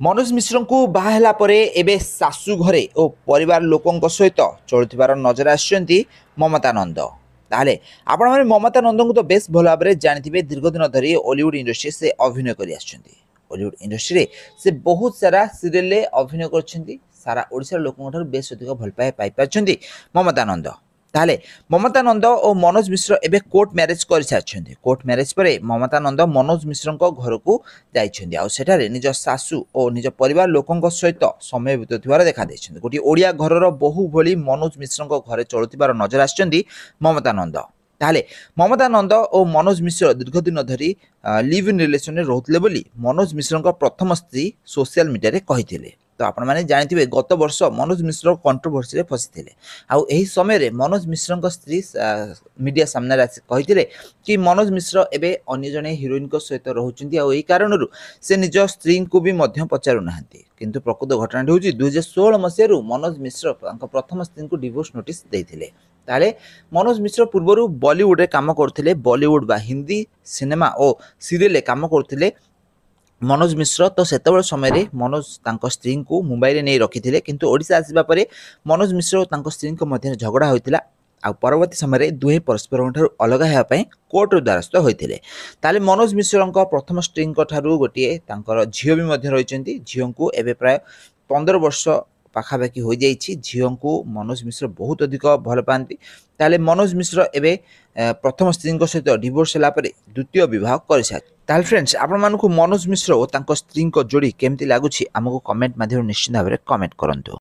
मनोज मिश्र को बाहला परे एबे सासु घरे और परिवार लोकों सहित चलुथिबार नजर आछंती ममता नंद। ताहले आपण माने ममता नंद को तो बेस भल भाव जानिथिबे। दीर्घ दिन धरी हॉलीवुड इंडस्ट्री से अभिनय करि आछंती। हॉलीवुड इंडस्ट्री रे से बहुत सारा सीरियल रे अभिनय करछंती। सारा ओडिसा लोकों ठार बेस अधिक भल पाए पाई पाछंती ममता नंद। ताहले ममता नंद और मनोज मिश्र एबे कोर्ट मैरिज कर सारिछंती। कोर्ट मैरिज पर ममता नंद मनोज मिश्र घर को जाइछंती। आ सेठारे निज सासू और निज परिवार लोकों सहित समय बितुथिबार देखा दैछंती। गोटी ओडिया घरर बहु भली मनोज मिश्र घरे चलुथिबार नजर आछंती ममता नंद। ताहले ममता नंद और मनोज मिश्र दीर्घ दिन धरी लिव इन रिलेशन रोते बोली मनोज मिश्र प्रथम स्त्री सोशल मीडिया रे कहिथिले। तो आपण माने जानिथिबे गत वर्ष मनोज मिश्र कंट्रोवर्सी रे फसिथिले। आउ एही समय रे मनोज मिश्र स्त्री मीडिया सामने आसी कहिथिले कि मनोज मिश्र एबे अन्य जने हिरोइन को सहित रहउचंती। आउ एही कारणरू से निज स्त्री को भी मध्य पचारु नाहंती। किंतु प्रकृत घटना होउची 2016 मसिया रु मनोज मिश्र प्रथम स्त्री को डिवोर्स नोटिस देथिले। ताले मनोज मिश्र पूर्वरु बॉलीवुड रे काम करथिले। बॉलीवुड बा हिंदी सिनेमा और सीरियल काम करथिले मनोज मिश्र। तो सेतबेल समय रे मनोज तांको स्त्री को मुंबई रे नै रखिथिले। किंतु ओडिसा आसीबा परे मनोज मिश्र और तांको स्त्री को मध्य झगड़ा होइतिला। आ परवर्ती समय रे दुहे परस्पर ठारू अलग हेबा पई कोर्ट रो द्वारस्थ होइतिले। ताले मनोज मिश्र प्रथम स्त्री ठारू गोटिए तांकर झियो भी मध्य रहिचंती। झियो को एबे प्राय 15 वर्ष पाखापाखि हो जाइछि। झियो को मनोज मिश्र बहुत अधिक भल पाती। ताले मनोज मिश्र एबे प्रथम स्त्री सहित डिवोर्स होला परे द्वितीय विवाह कर। ताल फ्रेंड्स आपण मानकु मनोज मिश्र और तांको स्त्री को जोड़ी केमती लागुछि हमको कमेंट माध्यम निश्चित भाव में कमेंट करंतु।